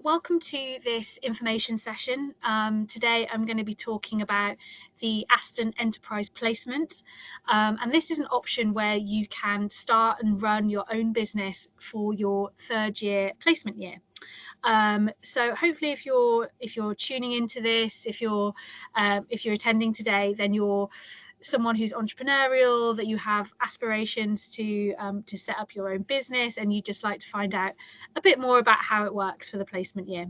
Welcome to this information session. Today I'm going to be talking about the Aston Enterprise Placement, and this is an option where you can start and run your own business for your third year placement year. So hopefully if you're tuning into this, if you're attending today, then you're someone who's entrepreneurial, that you have aspirations to set up your own business, and you just like to find out a bit more about how it works for the placement year.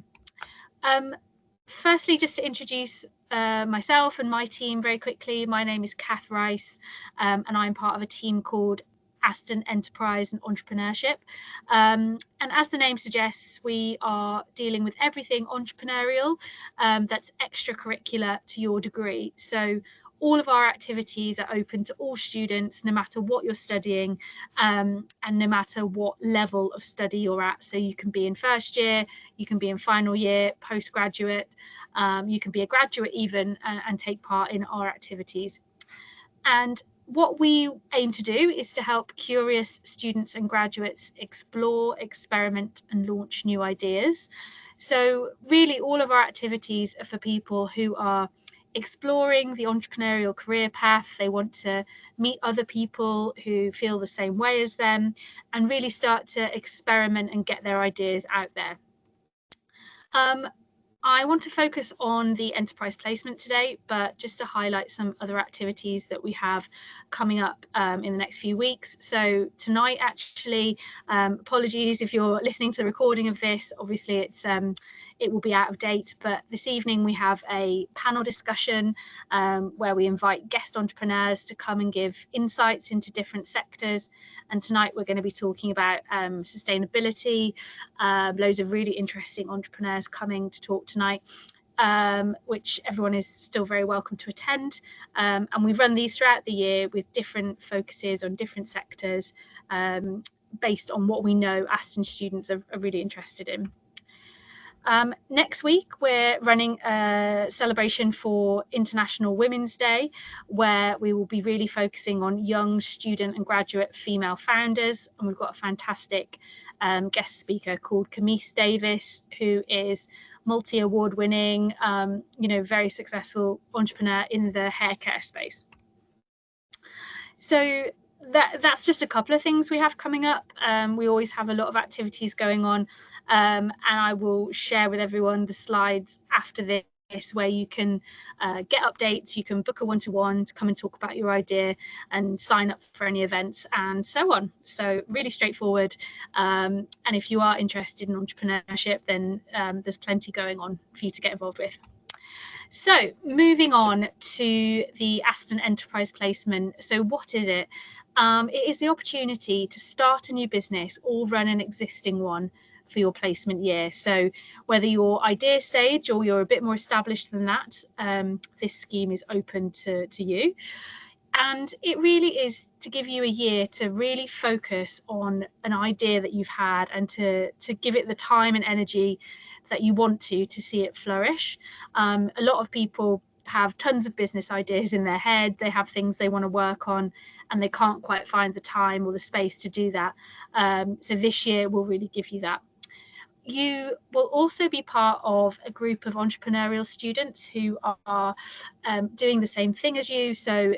Firstly, just to introduce myself and my team very quickly, my name is Kath Rice, and I'm part of a team called Aston Enterprise and Entrepreneurship. And as the name suggests, we are dealing with everything entrepreneurial that's extracurricular to your degree. So all of our activities are open to all students, no matter what you're studying and no matter what level of study you're at. So you can be in first year, you can be in final year, postgraduate, you can be a graduate even and take part in our activities. And what we aim to do is to help curious students and graduates explore, experiment and launch new ideas. So really all of our activities are for people who are exploring the entrepreneurial career path. They want to meet other people who feel the same way as them and really start to experiment and get their ideas out there. I want to focus on the enterprise placement today, but just to highlight some other activities that we have coming up in the next few weeks. So tonight, actually, apologies if you're listening to the recording of this, obviously it will be out of date, but this evening we have a panel discussion where we invite guest entrepreneurs to come and give insights into different sectors. And tonight we're going to be talking about sustainability, loads of really interesting entrepreneurs coming to talk tonight, which everyone is still very welcome to attend. And we run these throughout the year with different focuses on different sectors based on what we know Aston students are really interested in. Next week, we're running a celebration for International Women's Day, where we will be really focusing on young student and graduate female founders. And we've got a fantastic guest speaker called Camise Davis, who is multi-award winning, very successful entrepreneur in the hair care space. So that's just a couple of things we have coming up. We always have a lot of activities going on, and I will share with everyone the slides after this where you can get updates, you can book a one-to-one to come and talk about your idea and sign up for any events and so on. So really straightforward, and if you are interested in entrepreneurship, then there's plenty going on for you to get involved with. So moving on to the Aston Enterprise Placement. So what is it? It is the opportunity to start a new business or run an existing one for your placement year. So whether you're idea stage or you're a bit more established than that, this scheme is open to you. And it really is to give you a year to really focus on an idea that you've had and to give it the time and energy that you want to see it flourish. A lot of people have tons of business ideas in their head. They have things they want to work on and they can't quite find the time or the space to do that. So this year will really give you that. You will also be part of a group of entrepreneurial students who are doing the same thing as you. So,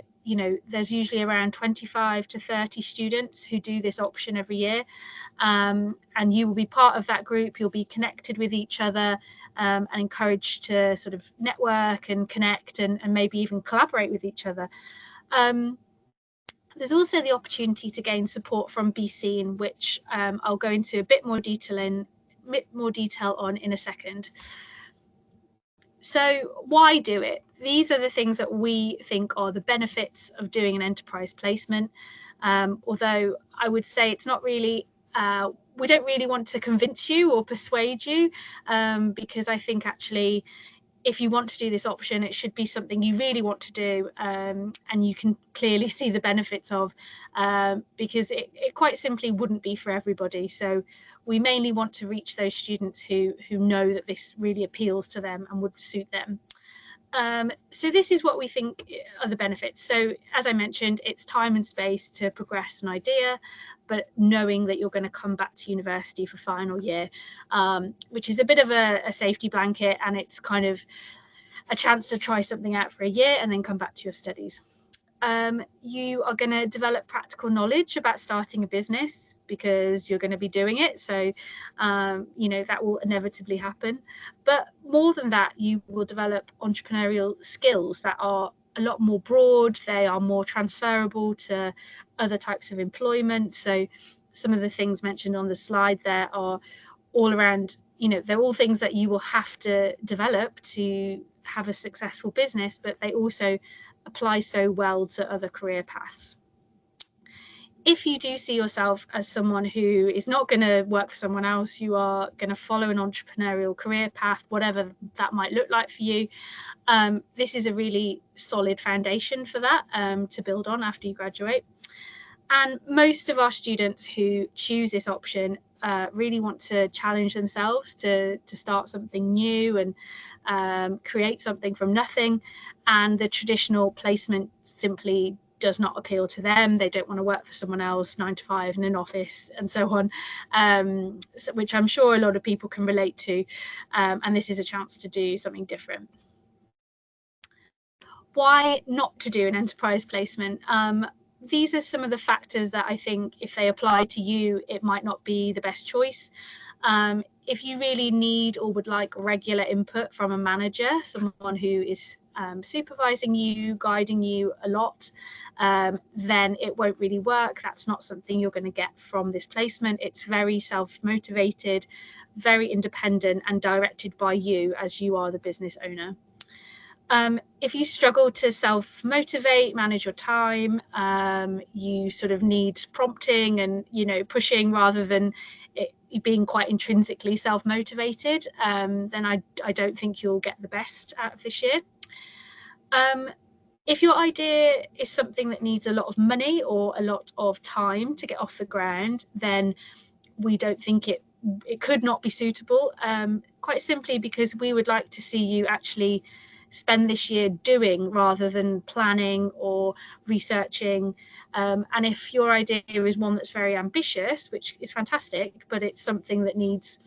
there's usually around 25 to 30 students who do this option every year. And you will be part of that group. You'll be connected with each other and encouraged to sort of network and connect and maybe even collaborate with each other. There's also the opportunity to gain support from BC, in which I'll go into a bit more detail on in a second. So why do it? These are the things that we think are the benefits of doing an enterprise placement. Although I would say it's not really, we don't really want to convince you or persuade you, because I think actually if you want to do this option, it should be something you really want to do, and you can clearly see the benefits of, because it quite simply wouldn't be for everybody. So we mainly want to reach those students who know that this really appeals to them and would suit them. So this is what we think are the benefits. So as I mentioned, it's time and space to progress an idea, but knowing that you're going to come back to university for final year, which is a bit of a safety blanket, and it's kind of a chance to try something out for a year and then come back to your studies. You are going to develop practical knowledge about starting a business because you're going to be doing it. So, you know, that will inevitably happen. But more than that, you will develop entrepreneurial skills that are a lot more broad. They are more transferable to other types of employment. So some of the things mentioned on the slide there are all around, you know, they're all things that you will have to develop to have a successful business, but they also apply so well to other career paths. If you do see yourself as someone who is not going to work for someone else, you are going to follow an entrepreneurial career path, whatever that might look like for you, this is a really solid foundation for that to build on after you graduate. And most of our students who choose this option really want to challenge themselves to start something new and create something from nothing. And the traditional placement simply does not appeal to them. They don't want to work for someone else 9 to 5 in an office and so on, which I'm sure a lot of people can relate to. And this is a chance to do something different. Why not to do an enterprise placement? These are some of the factors that I think if they apply to you, it might not be the best choice. If you really need or would like regular input from a manager, someone who is supervising you, guiding you a lot, then it won't really work. That's not something you're going to get from this placement. It's very self-motivated, very independent and directed by you as you are the business owner. If you struggle to self-motivate, manage your time, you sort of need prompting and, you know, pushing rather than it being quite intrinsically self-motivated, then I don't think you'll get the best out of this year. If your idea is something that needs a lot of money or a lot of time to get off the ground, then we don't think it could not be suitable, quite simply because we would like to see you actually spend this year doing rather than planning or researching. And if your idea is one that's very ambitious, which is fantastic, but it's something that needs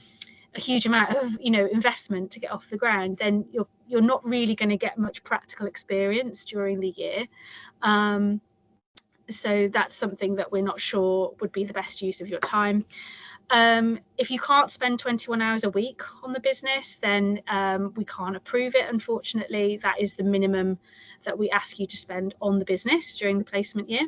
a huge amount of, you know, investment to get off the ground, then you're not really going to get much practical experience during the year. So that's something that we're not sure would be the best use of your time. If you can't spend 21 hours a week on the business, then we can't approve it, unfortunately. That is the minimum that we ask you to spend on the business during the placement year.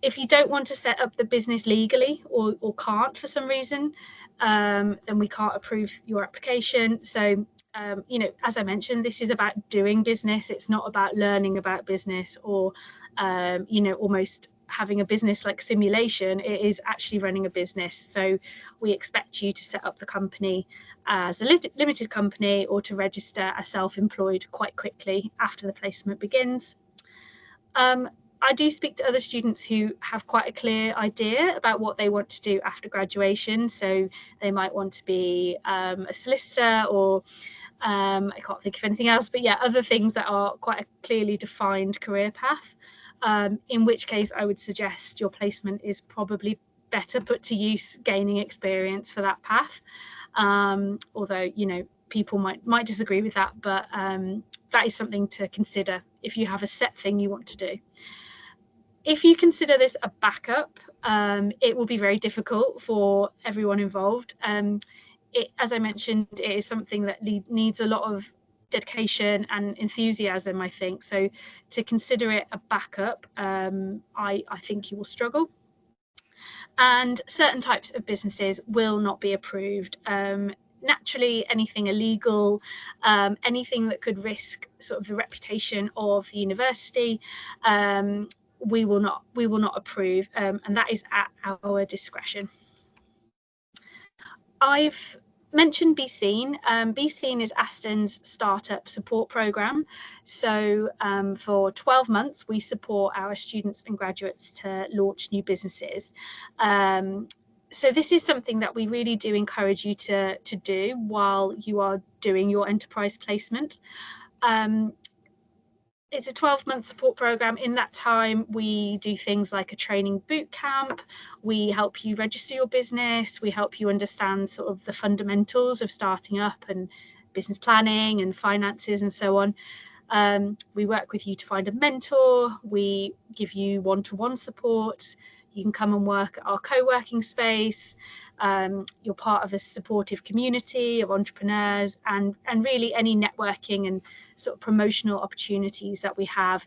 If you don't want to set up the business legally or can't for some reason, then we can't approve your application. So, you know, as I mentioned, this is about doing business. It's not about learning about business or, you know, almost having a business like simulation. It is actually running a business. So we expect you to set up the company as a limited company or to register as self-employed quite quickly after the placement begins. I do speak to other students who have quite a clear idea about what they want to do after graduation. So they might want to be a solicitor or I can't think of anything else, but yeah, other things that are quite a clearly defined career path. In which case I would suggest your placement is probably better put to use gaining experience for that path. Although, you know, people might disagree with that, but that is something to consider if you have a set thing you want to do. If you consider this a backup, it will be very difficult for everyone involved. As I mentioned, it is something that needs a lot of dedication and enthusiasm, I think. So to consider it a backup, I think you will struggle. And certain types of businesses will not be approved. Naturally, anything illegal, anything that could risk sort of the reputation of the university, we will not approve, and that is at our discretion. I've mentioned Be Seen. Be Seen is Aston's startup support program. So for 12 months, we support our students and graduates to launch new businesses. So this is something that we really do encourage you to do while you are doing your enterprise placement. It's a 12-month support program. In that time, we do things like a training boot camp. We help you register your business. We help you understand sort of the fundamentals of starting up and business planning and finances and so on. We work with you to find a mentor. We give you one-to-one support. You can come and work at our co-working space. You're part of a supportive community of entrepreneurs, and really any networking and sort of promotional opportunities that we have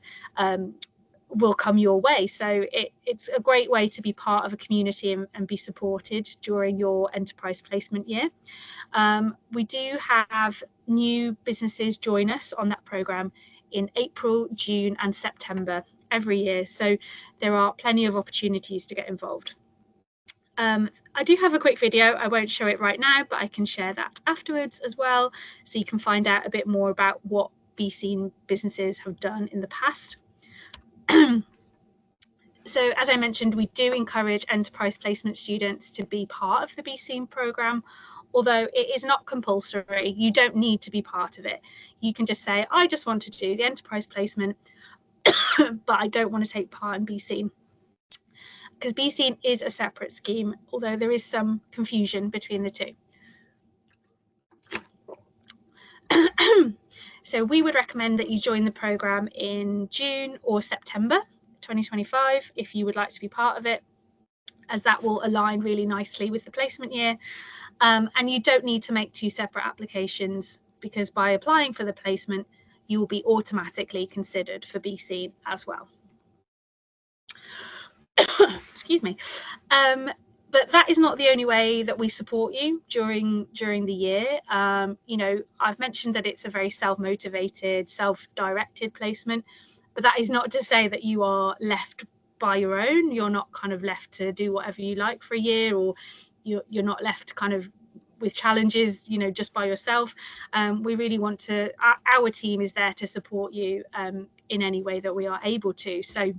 will come your way. So it's a great way to be part of a community and be supported during your enterprise placement year. We do have new businesses join us on that program in April, June and September every year. So there are plenty of opportunities to get involved. I do have a quick video. I won't show it right now, but I can share that afterwards as well, so you can find out a bit more about what BScene businesses have done in the past. So as I mentioned, we do encourage enterprise placement students to be part of the BScene program, although it is not compulsory. You don't need to be part of it. You can just say, I just want to do the enterprise placement, but I don't want to take part in BScene. Because BScene is a separate scheme, although there is some confusion between the two. So we would recommend that you join the program in June or September 2025 if you would like to be part of it, as that will align really nicely with the placement year. And you don't need to make two separate applications, because by applying for the placement, you will be automatically considered for BScene as well. Excuse me. But that is not the only way that we support you during the year. You know, I've mentioned that it's a very self-motivated, self-directed placement, but that is not to say that you are left by your own. You're not kind of left to do whatever you like for a year, or you're not left kind of with challenges, you know, just by yourself. We really want to, our team is there to support you in any way that we are able to. So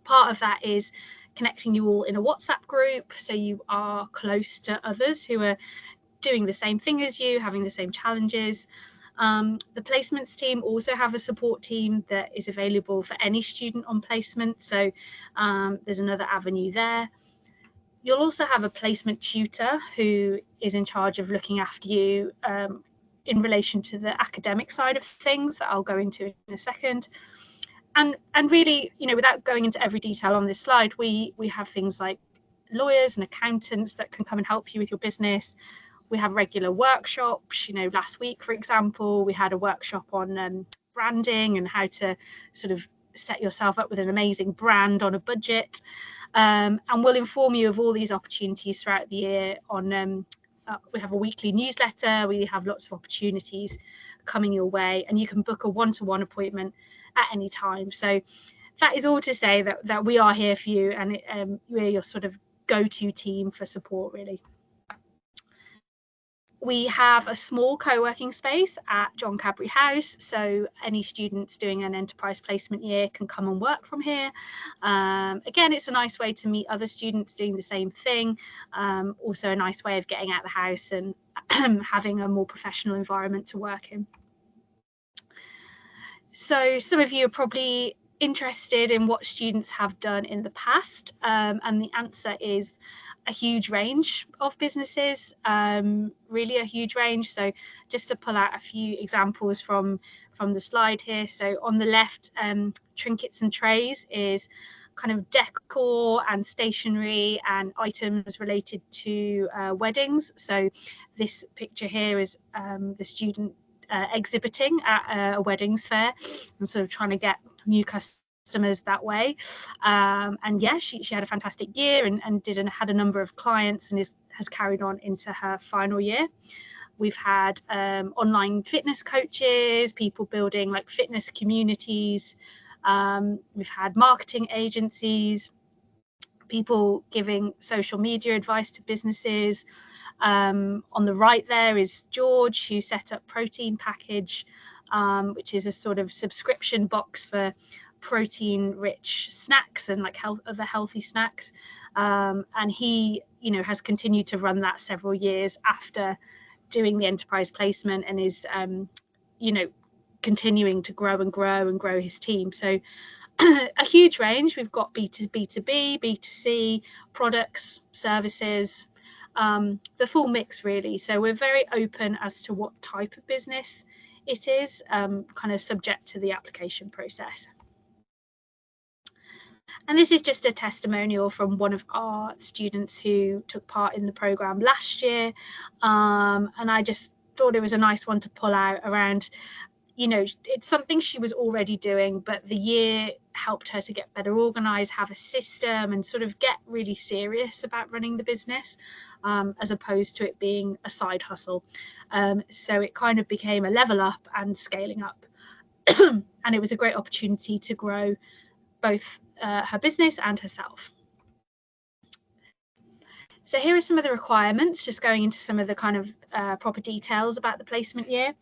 part of that is connecting you all in a WhatsApp group, so you are close to others who are doing the same thing as you, having the same challenges. The placements team also have a support team that is available for any student on placement, so there's another avenue there. You'll also have a placement tutor who is in charge of looking after you in relation to the academic side of things that I'll go into in a second. And really, you know, without going into every detail on this slide, we have things like lawyers and accountants that can come and help you with your business. We have regular workshops. You know, last week, for example, we had a workshop on branding and how to sort of set yourself up with an amazing brand on a budget. And we'll inform you of all these opportunities throughout the year on we have a weekly newsletter. We have lots of opportunities coming your way, and you can book a one-to-one appointment at any time. So that is all to say that we are here for you, and we're your sort of go-to team for support, really. We have a small co-working space at John Cadbury House, so any students doing an enterprise placement year can come and work from here. Again, it's a nice way to meet other students doing the same thing. Also a nice way of getting out of the house and having a more professional environment to work in. So some of you are probably interested in what students have done in the past, and the answer is a huge range of businesses, really a huge range. So just to pull out a few examples from the slide here. So on the left, Trinkets and Trays is kind of decor and stationery and items related to weddings. So this picture here is the student exhibiting at a weddings fair and sort of trying to get new customers that way. And yeah, she had a fantastic year and had a number of clients and has carried on into her final year. We've had online fitness coaches, people building like fitness communities. We've had marketing agencies, people giving social media advice to businesses. On the right there is George, who set up Protein Package, which is a sort of subscription box for protein-rich snacks and like other healthy snacks. and he, has continued to run that several years after doing the enterprise placement, and is, continuing to grow and grow his team. So a huge range. We've got B2B, B2C, products, services, the full mix really. So we're very open as to what type of business it is, kind of subject to the application process. And this is just a testimonial from one of our students who took part in the programme last year. And I just thought it was a nice one to pull out around, it's something she was already doing, but the year helped her to get better organised, have a system, and sort of get really serious about running the business, as opposed to it being a side hustle. So it kind of became a level up and scaling up. And it was a great opportunity to grow both her business and herself. So here are some of the requirements, just going into some of the kind of proper details about the placement year.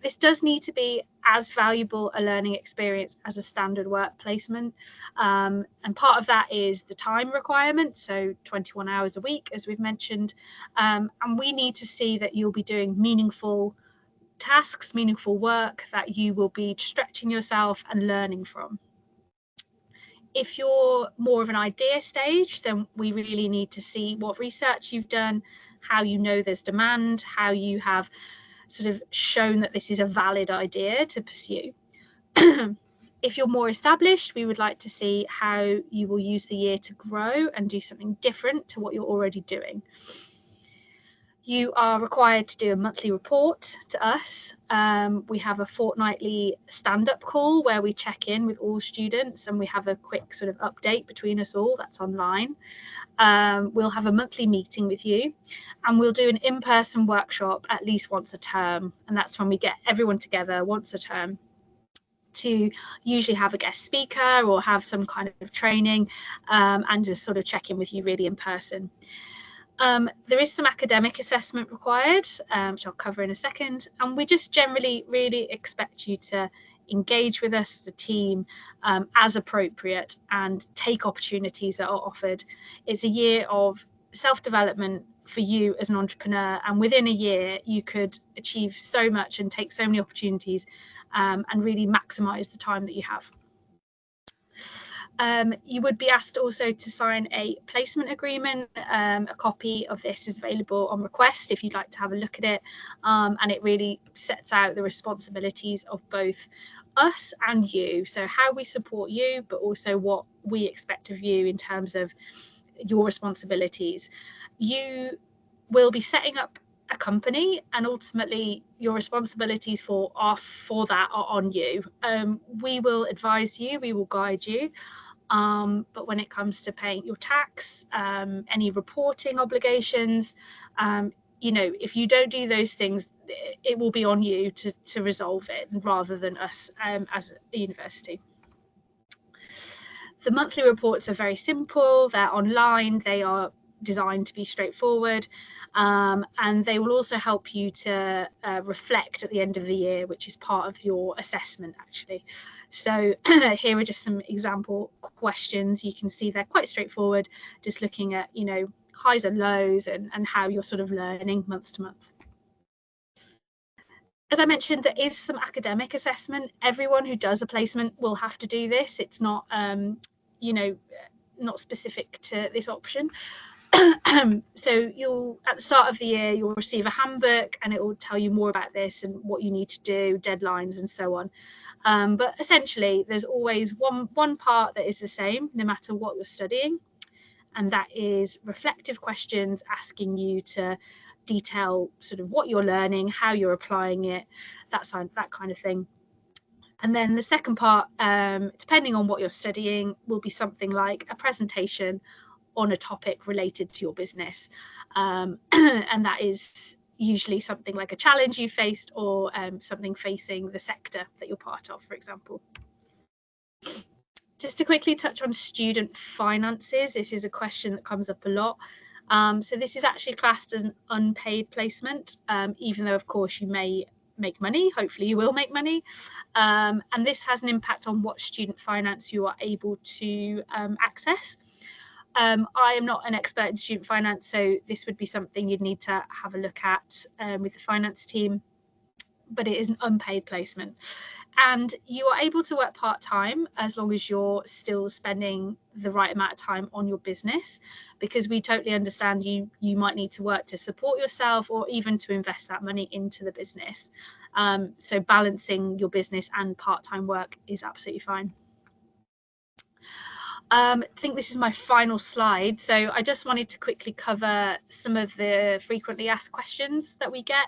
This does need to be as valuable a learning experience as a standard work placement. And part of that is the time requirement, so 21 hours a week, as we've mentioned. And we need to see that you'll be doing meaningful tasks, meaningful work that you will be stretching yourself and learning from. If you're more of an idea stage, then we really need to see what research you've done, how you know there's demand, how you have sort of shown that this is a valid idea to pursue. If you're more established, we would like to see how you will use the year to grow and do something different to what you're already doing. You are required to do a monthly report to us. We have a fortnightly stand-up call where we check in with all students, and we have a quick sort of update between us all. That's online. We'll have a monthly meeting with you, and we'll do an in-person workshop at least once a term, and that's when we get everyone together once a term to usually have a guest speaker or have some kind of training, and just sort of check in with you really in person. There is some academic assessment required, which I'll cover in a second, and we just generally really expect you to engage with us as a team as appropriate and take opportunities that are offered. It's a year of self-development for you as an entrepreneur, and within a year you could achieve so much and take so many opportunities, and really maximize the time that you have. You would be asked also to sign a placement agreement. A copy of this is available on request if you'd like to have a look at it, and it really sets out the responsibilities of both us and you, so how we support you, but also what we expect of you in terms of your responsibilities. You will be setting up a company, and ultimately your responsibilities for that are on you. We will advise you, we will guide you, but when it comes to paying your tax, any reporting obligations, if you don't do those things, it will be on you to resolve it rather than us as a university. The monthly reports are very simple, they're online, they are designed to be straightforward, and they will also help you to reflect at the end of the year, which is part of your assessment actually. So here are just some example questions. You can see they're quite straightforward, just looking at highs and lows and how you're sort of learning month to month. As I mentioned, there is some academic assessment. Everyone who does a placement will have to do this. It's not not specific to this option. So you'll, at the start of the year, you'll receive a handbook, and it will tell you more about this and what you need to do, deadlines and so on. But essentially there's always one part that is the same no matter what you're studying, and that is reflective questions asking you to detail sort of what you're learning, how you're applying it, that kind of thing. And then the second part, depending on what you're studying, will be something like a presentation on a topic related to your business, and that is usually something like a challenge you faced, or something facing the sector that you're part of, for example. Just to quickly touch on student finances, this is a question that comes up a lot. So this is actually classed as an unpaid placement, even though of course you may make money, hopefully you will make money, and this has an impact on what student finance you are able to access. I am not an expert in student finance, so this would be something you'd need to have a look at with the finance team, but it is an unpaid placement. And you are able to work part-time as long as you're still spending the right amount of time on your business, because we totally understand you might need to work to support yourself or even to invest that money into the business. So balancing your business and part-time work is absolutely fine. I think this is my final slide. So I just wanted to quickly cover some of the frequently asked questions that we get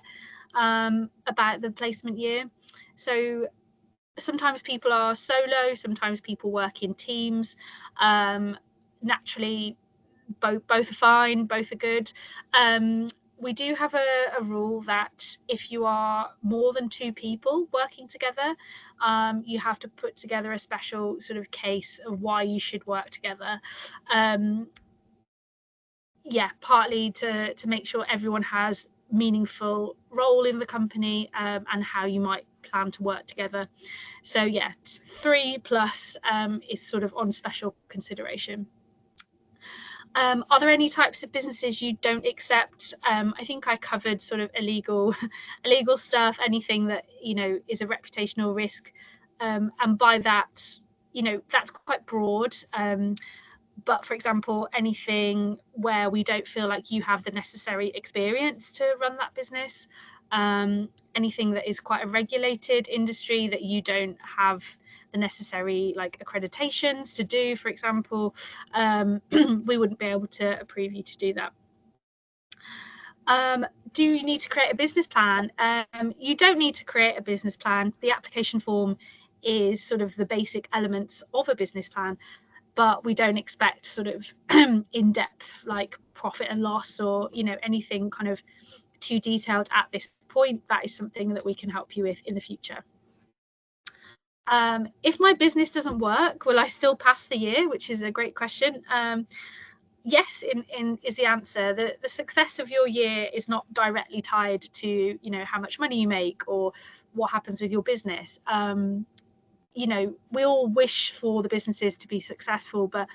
about the placement year. So sometimes people are solo, sometimes people work in teams. Naturally, both are fine, both are good. We do have a rule that if you are more than 2 people working together, you have to put together a special sort of case of why you should work together. Yeah, partly to make sure everyone has meaningful role in the company, and how you might plan to work together. So yeah, 3+ is sort of on special consideration. Are there any types of businesses you don't accept? I think I covered sort of illegal stuff, anything that, you know, is a reputational risk. And by that, you know, that's quite broad. But for example, anything where we don't feel like you have the necessary experience to run that business, anything that is quite a regulated industry that you don't have the necessary like accreditations to do, for example, we wouldn't be able to approve you to do that. Do you need to create a business plan? You don't need to create a business plan. The application form is sort of the basic elements of a business plan, but we don't expect sort of in-depth like profit and loss or, you know, anything kind of too detailed at this point. That is something that we can help you with in the future. If my business doesn't work, will I still pass the year? Which is a great question. Yes, is the answer. The success of your year is not directly tied to, you know, how much money you make or what happens with your business. You know, we all wish for the businesses to be successful, but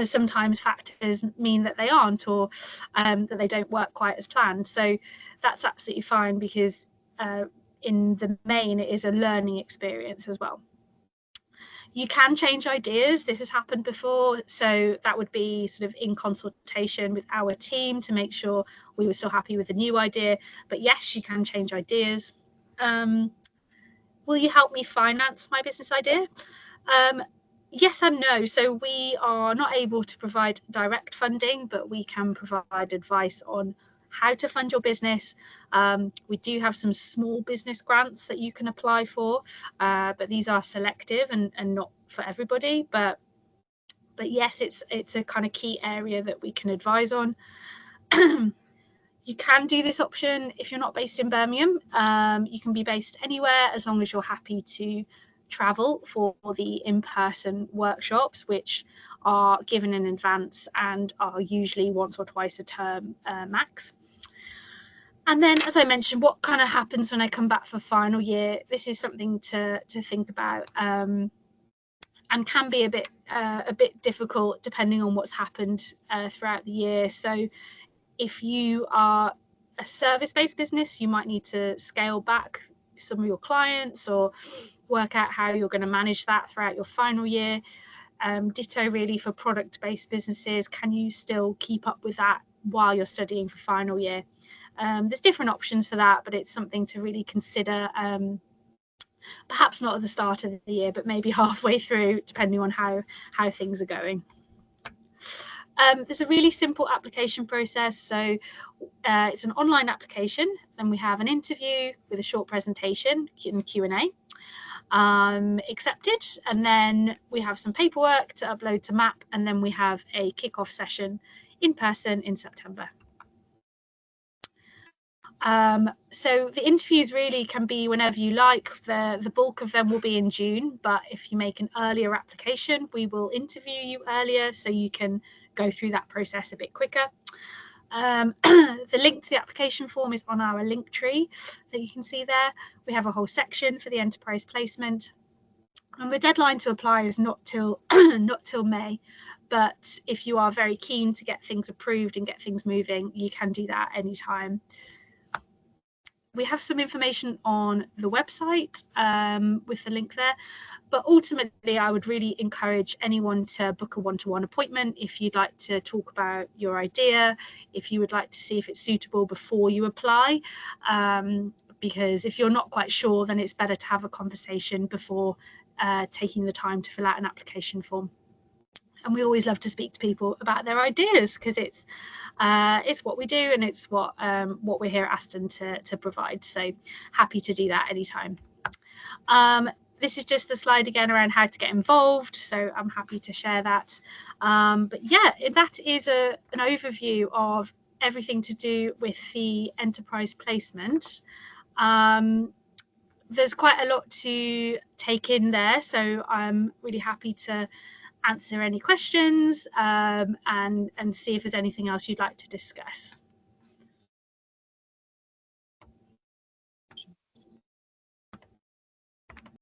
sometimes factors mean that they aren't, or that they don't work quite as planned. So that's absolutely fine, because in the main it is a learning experience as well. You can change ideas. This has happened before, so that would be sort of in consultation with our team to make sure we were still happy with the new idea. But yes, you can change ideas. Will you help me finance my business idea? Yes and no. So we are not able to provide direct funding, but we can provide advice on how to fund your business. We do have some small business grants that you can apply for, but these are selective and not for everybody. But yes, it's a kind of key area that we can advise on. You can do this option if you're not based in Birmingham. You can be based anywhere as long as you're happy to travel for the in-person workshops, which are given in advance and are usually once or twice a term max. And then, as I mentioned, what kind of happens when I come back for final year? This is something to think about, and can be a bit difficult depending on what's happened throughout the year. So if you are a service-based business, you might need to scale back some of your clients or work out how you're going to manage that throughout your final year. Ditto really for product-based businesses. Can you still keep up with that while you're studying for final year? There's different options for that, but it's something to really consider. Perhaps not at the start of the year, but maybe halfway through, depending on how things are going. There's a really simple application process. So it's an online application. Then we have an interview with a short presentation and Q&A. Accepted, and then we have some paperwork to upload to MAP, and then we have a kick-off session in person in September. So the interviews really can be whenever you like. The bulk of them will be in June, but if you make an earlier application, we will interview you earlier so you can go through that process a bit quicker. The link to the application form is on our link tree that you can see there. We have a whole section for the enterprise placement, and the deadline to apply is not till May. but if you are very keen to get things approved and get things moving, you can do that anytime. We have some information on the website with the link there, but ultimately I would really encourage anyone to book a one-to-one appointment if you'd like to talk about your idea, if you would like to see if it's suitable before you apply, because if you're not quite sure, then it's better to have a conversation before taking the time to fill out an application form. And we always love to speak to people about their ideas, because it's what we do, and it's what we're here at Aston to provide. So happy to do that anytime. This is just the slide again around how to get involved, so I'm happy to share that. But yeah, that is an overview of everything to do with the enterprise placement. There's quite a lot to take in there, so I'm really happy to answer any questions and see if there's anything else you'd like to discuss.